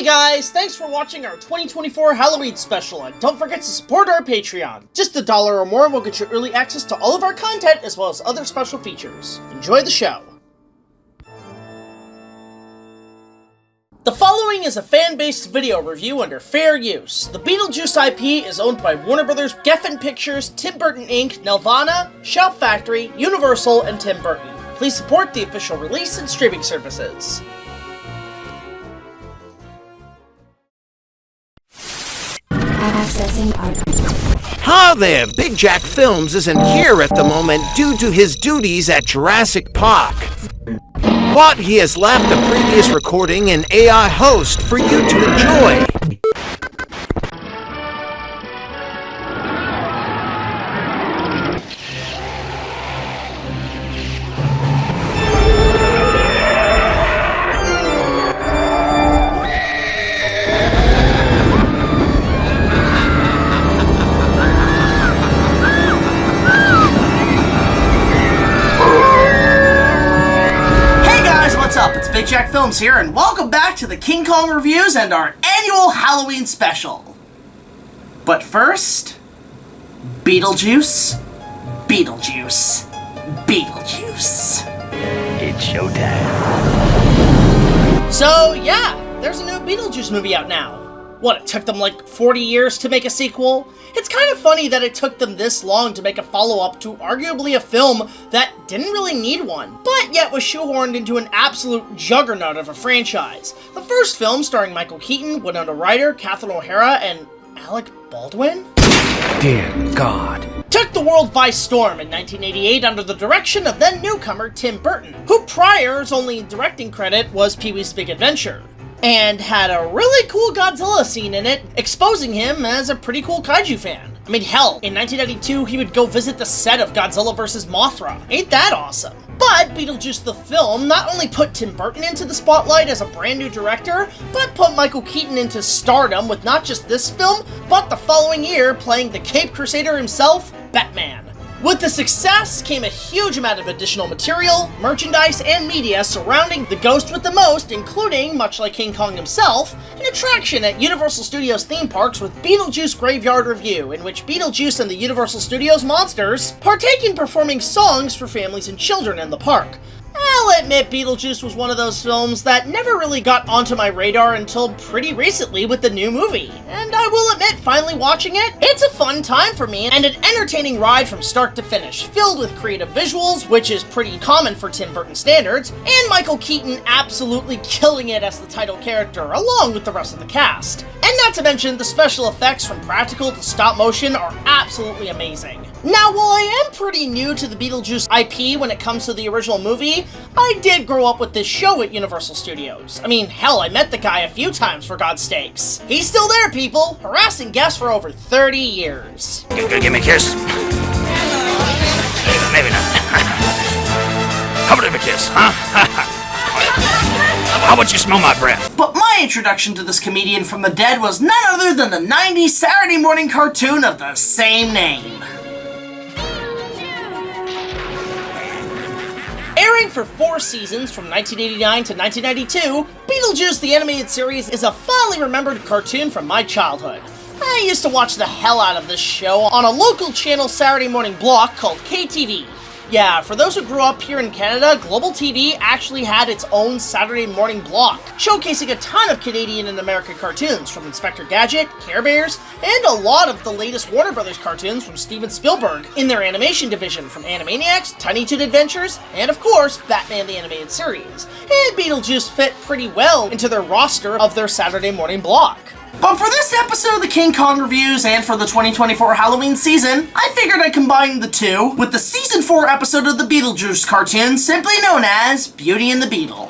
guys, thanks for watching our 2024 Halloween special, and don't forget to support our Patreon. Just $1 or more will get you early access to all of our content as well as other special features. Enjoy the show. The following is a fan-based video review under fair use. The Beetlejuice IP is owned by Warner Brothers, Geffen Pictures, Tim Burton Inc., Nelvana, Shout Factory, Universal, and Tim Burton. Please support the official release and streaming services. Hi there, Big Jack Films isn't here at the moment due to his duties at Jurassic Park. But he has left a previous recording and AI host for you to enjoy. Big Jack Films here, and welcome back to the King Kong reviews and our annual Halloween special. But first, Beetlejuice, Beetlejuice, Beetlejuice. It's showtime. So yeah, there's a new Beetlejuice movie out now. What, it took them like 40 years to make a sequel? It's kind of funny that it took them this long to make a follow-up to arguably a film that didn't really need one, but yet was shoehorned into an absolute juggernaut of a franchise. The first film, starring Michael Keaton, Winona Ryder, Catherine O'Hara, and Alec Baldwin? Dear God. Took the world by storm in 1988 under the direction of then newcomer Tim Burton, who prior's only directing credit was Pee-wee's Big Adventure, and had a really cool Godzilla scene in it, exposing him as a pretty cool kaiju fan. I mean, hell, in 1992 he would go visit the set of Godzilla vs. Mothra. Ain't that awesome? But Beetlejuice the film not only put Tim Burton into the spotlight as a brand new director, but put Michael Keaton into stardom with not just this film, but the following year playing the Cape Crusader himself, Batman. With the success came a huge amount of additional material, merchandise, and media surrounding the Ghost with the Most, including, much like King Kong himself, an attraction at Universal Studios theme parks with Beetlejuice Graveyard Review, in which Beetlejuice and the Universal Studios monsters partake in performing songs for families and children in the park. I'll admit Beetlejuice was one of those films that never really got onto my radar until pretty recently with the new movie. And I will admit, finally watching it, it's a fun time for me and an entertaining ride from start to finish, filled with creative visuals, which is pretty common for Tim Burton standards, and Michael Keaton absolutely killing it as the title character, along with the rest of the cast. And not to mention, the special effects from practical to stop motion are absolutely amazing. Now, while I am pretty new to the Beetlejuice IP when it comes to the original movie, I did grow up with this show at Universal Studios. I mean, hell, I met the guy a few times, for God's sakes. He's still there, people, harassing guests for over 30 years. You gonna give me a kiss? Maybe not. How about a kiss, huh? How about you smell my breath? But my introduction to this comedian from the dead was none other than the 90s Saturday morning cartoon of the same name. Airing for 4 seasons from 1989 to 1992, Beetlejuice the Animated Series is a fondly remembered cartoon from my childhood. I used to watch the hell out of this show on a local channel Saturday morning block called KTV. Yeah, for those who grew up here in Canada, Global TV actually had its own Saturday morning block, showcasing a ton of Canadian and American cartoons, from Inspector Gadget, Care Bears, and a lot of the latest Warner Brothers cartoons from Steven Spielberg in their animation division, from Animaniacs, Tiny Toon Adventures, and of course, Batman the Animated Series. And Beetlejuice fit pretty well into their roster of their Saturday morning block. But for this episode of the King Kong reviews and for the 2024 Halloween season, I figured I'd combine the two with the Season 4 episode of the Beetlejuice cartoon, simply known as Beauty and the Beetle.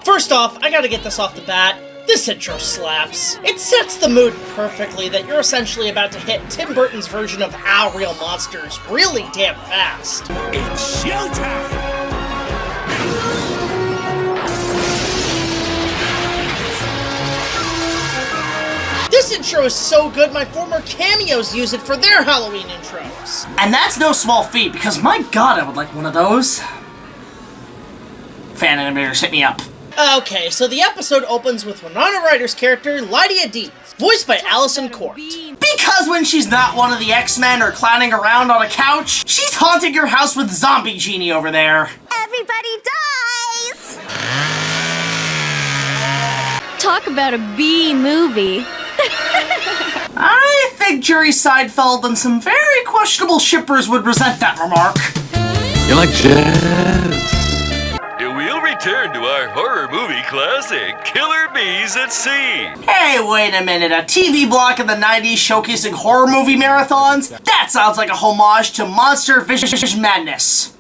First off, I gotta get this off the bat. This intro slaps. It sets the mood perfectly that you're essentially about to hit Tim Burton's version of Our Real Monsters really damn fast. It's showtime! This intro is so good, my former cameos use it for their Halloween intros. And that's no small feat, because my god, I would like one of those. fan animators, hit me up. Okay, so the episode opens with Winona Ryder's character, Lydia Deeds, voiced by Allison Court. Because when she's not one of the X-Men or clowning around on a couch, she's haunting your house with Zombie Genie over there. Everybody dies! Talk about a B movie. I think Jerry Seinfeld and some very questionable shippers would resent that remark. You like jazz? We'll return to our horror movie classic, Killer Bees at Sea. Hey, wait a minute, a TV block in the 90s showcasing horror movie marathons? That sounds like a homage to Monster Vision Madness.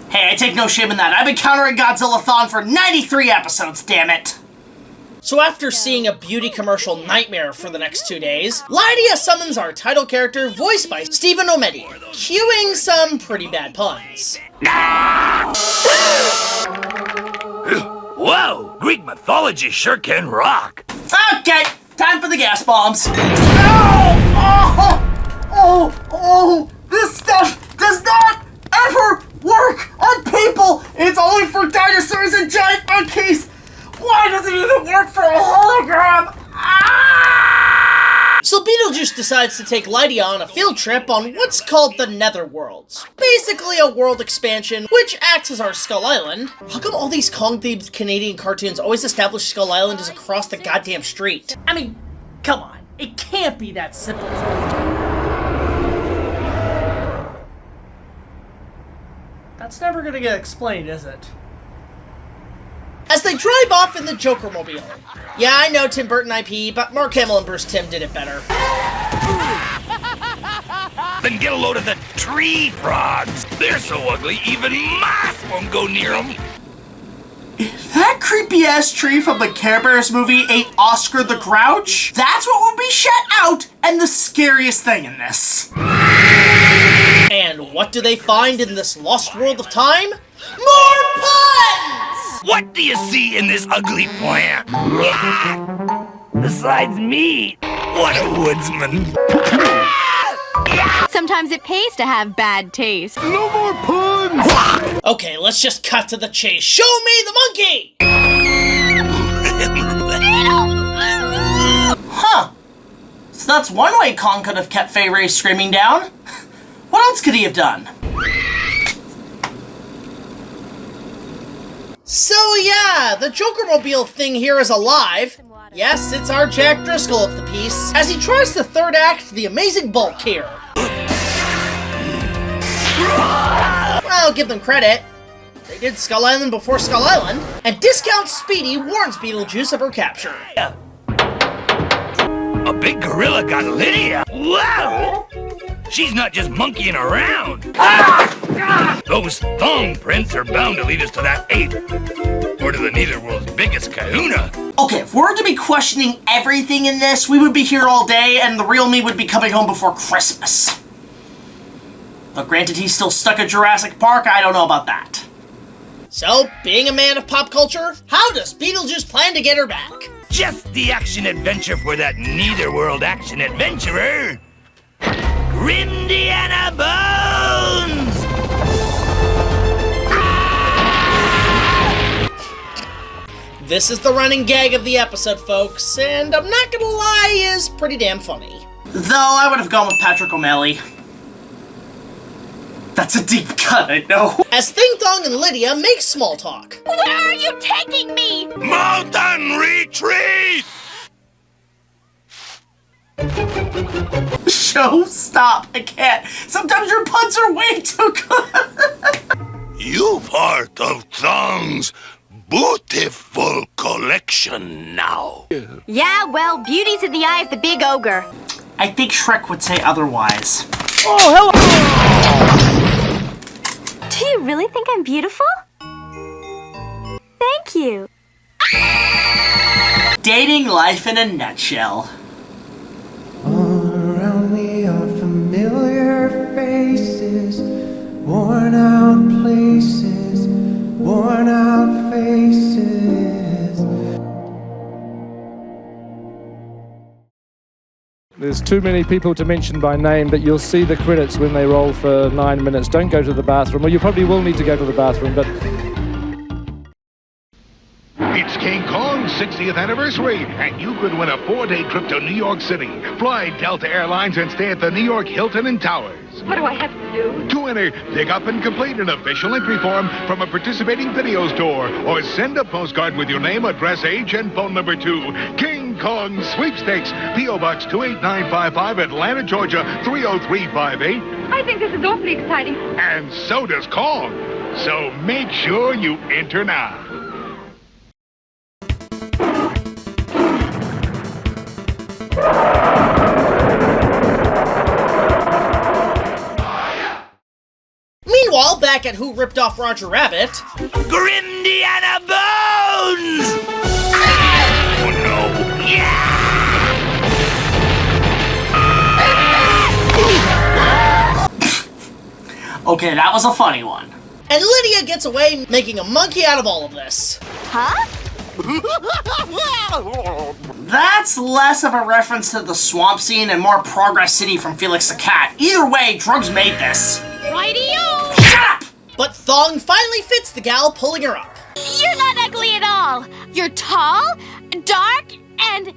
Hey, I take no shame in that. I've been countering Godzilla-thon for 93 episodes, damn it. So after seeing a beauty commercial nightmare for the next 2 days, Lydia summons our title character, voiced by Stephen O'Medi, cueing some pretty bad puns. Whoa, Greek mythology sure can rock. Okay, time for the gas bombs. Oh, this stuff does not ever work on people. It's only for dinosaurs and giant monkeys. Why does it even work for a hologram? So Beetlejuice decides to take Lydia on a field trip on what's called the Netherworlds. Basically a world expansion, which acts as our Skull Island. How come all these Kong-themed Canadian cartoons always establish Skull Island as across the goddamn street? I mean, come on. It can't be that simple. That's never gonna get explained, is it? As they drive off in the Joker-mobile. Yeah, I know Tim Burton IP, but Mark Hamill and Bruce Timm did it better. Then get a load of the tree frogs. They're so ugly, even moths won't go near them. If that creepy-ass tree from the Care Bears movie ate Oscar the Grouch, that's what will be shut out and the scariest thing in this. And what do they find in this lost world of time? More puns! What do you see in this ugly plant? Besides me, what a woodsman. Sometimes it pays to have bad taste. No more puns! Okay, let's just cut to the chase. Show me the monkey! Huh. So that's one way Kong could have kept Fay Wray screaming down. What else could he have done? So yeah, the Joker-mobile thing here is alive. Yes, it's our Jack Driscoll of the piece, as he tries to third act the amazing bulk here. I'll give them credit. They did Skull Island before Skull Island, and Discount Speedy warns Beetlejuice of her capture. A big gorilla got Lydia. Wow! She's not just monkeying around. Those thong prints are bound to lead us to that ape. Or to the Netherworld's biggest kahuna. Okay, if we're to be questioning everything in this, we would be here all day and the real me would be coming home before Christmas. But granted, he's still stuck at Jurassic Park, I don't know about that. So, being a man of pop culture, how does Beetlejuice plan to get her back? Just the action-adventure for that Netherworld action-adventurer, Grindiana Bones! This is the running gag of the episode, folks, and I'm not gonna lie, is pretty damn funny. Though I would have gone with Patrick O'Malley. That's a deep cut, I know. As Thing Thong and Lydia make small talk. Where are you taking me? Mountain retreat! Show, stop, I can't. Sometimes your puns are way too good. You part of Thong's beautiful collection now. Yeah, well, beauty's in the eye of the big ogre. I think Shrek would say otherwise. Oh, hello! Do you really think I'm beautiful? Thank you. Dating life in a nutshell. All around me are familiar faces, worn out places, worn out faces. There's too many people to mention by name, but you'll see the credits when they roll for 9 minutes. Don't go to the bathroom. Well, you probably will need to go to the bathroom, but It's King Kong's 60th anniversary, and you could win a 4-day trip to New York City. Fly Delta Airlines and stay at the New York Hilton and Towers. What do I have to do? To enter, pick up and complete an official entry form from a participating video store, or send a postcard with your name, address, age, and phone number to King Kong Sweepstakes, P.O. Box 28955, Atlanta, Georgia 30358. I think this is awfully exciting. And so does Kong. So make sure you enter now. Meanwhile, back at Who Ripped Off Roger Rabbit... Grindiana Bones! Oh no! Yeah! Okay, that was a funny one. And Lydia gets away making a monkey out of all of this. Huh? That's less of a reference to the swamp scene and more Progress City from Felix the Cat. Either way, drugs made this. Righty-o! Shut up! But Thong finally fits the gal pulling her up. You're not ugly at all. You're tall, dark, and...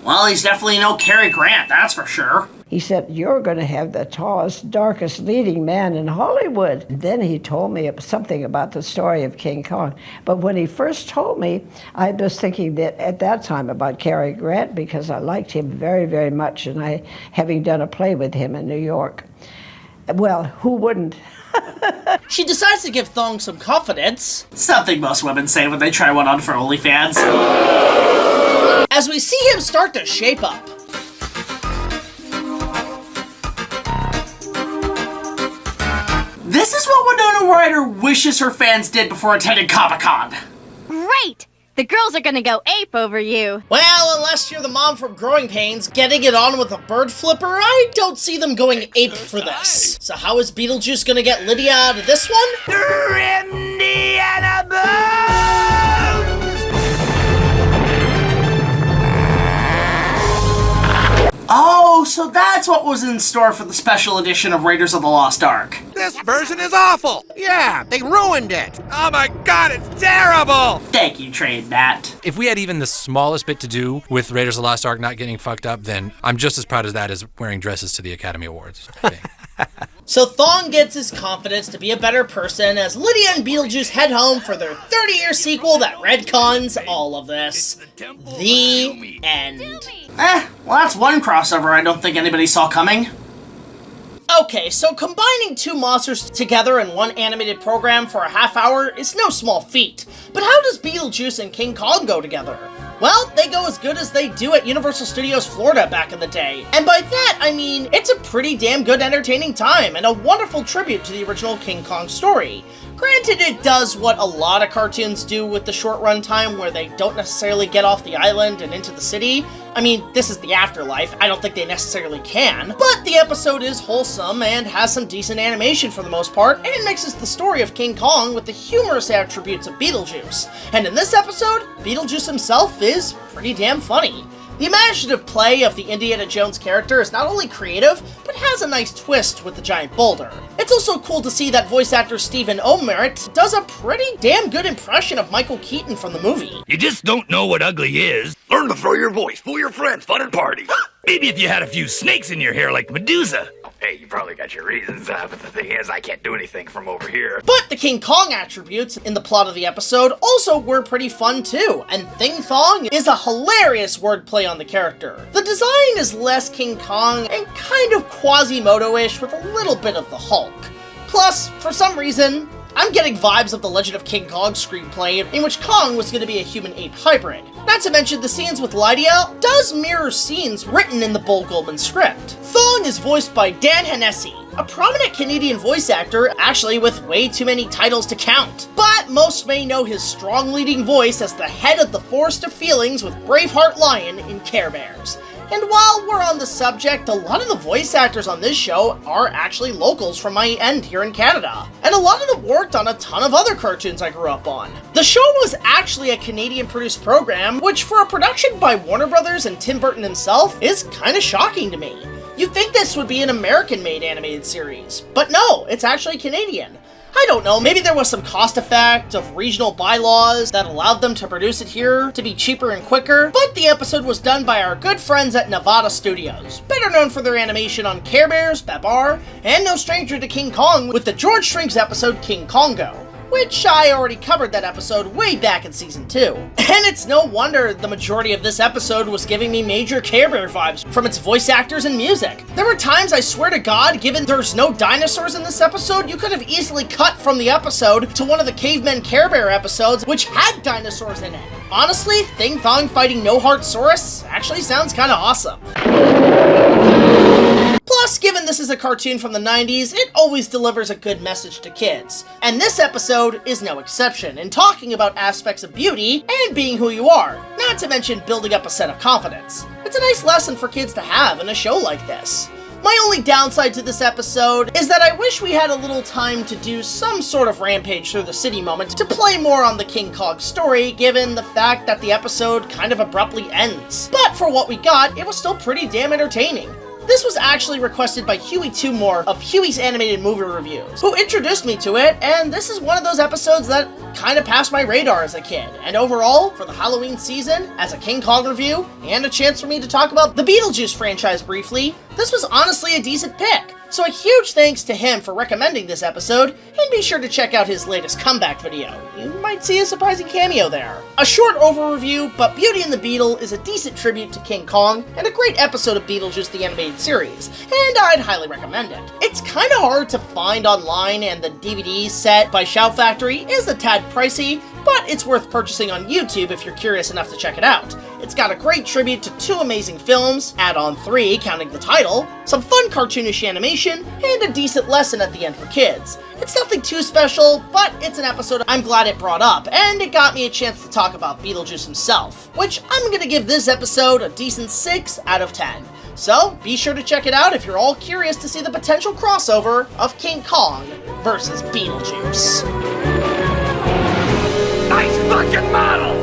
Well, he's definitely no Cary Grant, that's for sure. He said, "You're going to have the tallest, darkest leading man in Hollywood." And then he told me something about the story of King Kong. But when he first told me, I was thinking that at that time about Cary Grant because I liked him very, very much, and I having done a play with him in New York. Well, who wouldn't? She decides to give Thong some confidence. Something most women say when they try one on for OnlyFans. As we see him start to shape up. This is what Winona Ryder wishes her fans did before attending Comic-Con. Great! The girls are gonna go ape over you. Well, unless you're the mom from Growing Pains getting it on with a bird flipper, I don't see them going ape for this. So how is Beetlejuice gonna get Lydia out of this one? Grindiana Bones! Oh, so that's what was in store for the special edition of Raiders of the Lost Ark. This version is awful. Yeah, they ruined it. Oh my god, it's terrible. Thank you, Trade Matt. If we had even the smallest bit to do with Raiders of the Lost Ark not getting fucked up, then I'm just as proud of that as wearing dresses to the Academy Awards. So Thong gets his confidence to be a better person as Lydia and Beetlejuice head home for their 30-year sequel that retcons all of this. The end. Well that's one crossover I don't think anybody saw coming. Okay, so combining two monsters together in one animated program for a half hour is no small feat. But how does Beetlejuice and King Kong go together? Well, they go as good as they do at Universal Studios Florida back in the day. And by that, I mean, it's a pretty damn good entertaining time and a wonderful tribute to the original King Kong story. Granted, it does what a lot of cartoons do with the short run time where they don't necessarily get off the island and into the city. I mean, this is the afterlife, I don't think they necessarily can, but the episode is wholesome and has some decent animation for the most part, and mixes the story of King Kong with the humorous attributes of Beetlejuice. And in this episode, Beetlejuice himself is pretty damn funny. The imaginative play of the Indiana Jones character is not only creative, but has a nice twist with the giant boulder. It's also cool to see that voice actor Stephen O'Merritt does a pretty damn good impression of Michael Keaton from the movie. You just don't know what ugly is. Learn to throw your voice, fool your friends, fun and party. Maybe if you had a few snakes in your hair like Medusa. Hey, you probably got your reasons, but the thing is, I can't do anything from over here. But the King Kong attributes in the plot of the episode also were pretty fun too, and Thing Thong is a hilarious wordplay on the character. The design is less King Kong and kind of Quasimodo-ish with a little bit of the Hulk. Plus, for some reason, I'm getting vibes of the Legend of King Kong screenplay in which Kong was going to be a human-ape hybrid. Not to mention the scenes with Lydia does mirror scenes written in the Bull Goldman script. Thong is voiced by Dan Hennessy, a prominent Canadian voice actor, actually with way too many titles to count. But most may know his strong leading voice as the head of the Forest of Feelings with Braveheart Lion in Care Bears. And while we're on the subject, a lot of the voice actors on this show are actually locals from my end here in Canada. And a lot of them worked on a ton of other cartoons I grew up on. The show was actually a Canadian-produced program, which for a production by Warner Brothers and Tim Burton himself is kinda shocking to me. You'd think this would be an American-made animated series, but no, it's actually Canadian. I don't know, maybe there was some cost effect of regional bylaws that allowed them to produce it here to be cheaper and quicker, but the episode was done by our good friends at Nevada Studios, better known for their animation on Care Bears, Babar, and no stranger to King Kong with the George Strings episode King Kongo, which I already covered that episode way back in season 2. And it's no wonder the majority of this episode was giving me major Care Bear vibes from its voice actors and music. There were times, I swear to God, given there's no dinosaurs in this episode, you could have easily cut from the episode to one of the Cavemen Care Bear episodes which had dinosaurs in it. Honestly, Thing Thong fighting No Heart Saurus actually sounds kinda awesome. Plus, given this is a cartoon from the 90s, it always delivers a good message to kids. And this episode is no exception in talking about aspects of beauty and being who you are, not to mention building up a set of confidence. It's a nice lesson for kids to have in a show like this. My only downside to this episode is that I wish we had a little time to do some sort of rampage through the city moment to play more on the King Kong story, given the fact that the episode kind of abruptly ends. But for what we got, it was still pretty damn entertaining. This was actually requested by Huey Two-More of Huey's Animated Movie Reviews, who introduced me to it, and this is one of those episodes that kind of passed my radar as a kid. And overall, for the Halloween season, as a King Kong review, and a chance for me to talk about the Beetlejuice franchise briefly, this was honestly a decent pick. So a huge thanks to him for recommending this episode, and be sure to check out his latest comeback video. You might see a surprising cameo there. A short overview, but Beauty and the Beetle is a decent tribute to King Kong, and a great episode of Beetlejuice the Animated Series, and I'd highly recommend it. It's kinda hard to find online, and the DVD set by Shout Factory is a tad pricey, but it's worth purchasing on YouTube if you're curious enough to check it out. It's got a great tribute to 2 amazing films, add-on 3 counting the title, some fun cartoonish animation, and a decent lesson at the end for kids. It's nothing too special, but it's an episode I'm glad it brought up, and it got me a chance to talk about Beetlejuice himself, which I'm gonna give this episode a decent 6 out of 10. So be sure to check it out if you're all curious to see the potential crossover of King Kong versus Beetlejuice. Nice fucking model!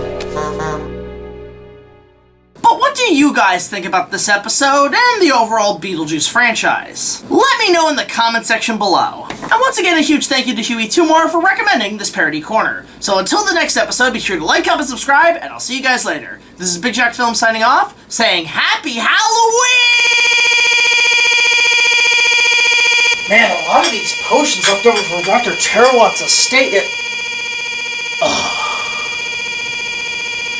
But what do you guys think about this episode and the overall Beetlejuice franchise? Let me know in the comment section below. And once again, a huge thank you to Huey Two-More for recommending this Parody Corner. So until the next episode, be sure to like, comment, subscribe, and I'll see you guys later. This is Big Jack Film signing off, saying Happy Halloween! Man, a lot of these potions left over from Dr. Terawat's estate,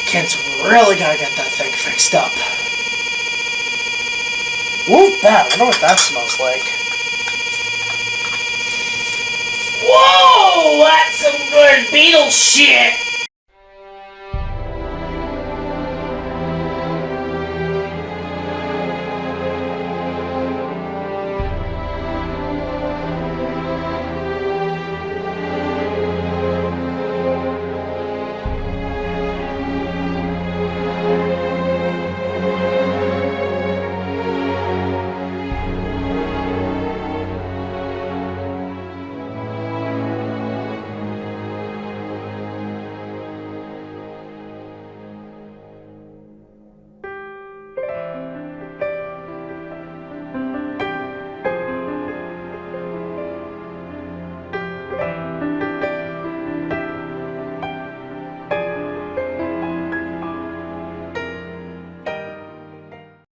Kids really gotta get that thing fixed up. Ooh, bad. I wonder what that smells like. Whoa! That's some good Beetle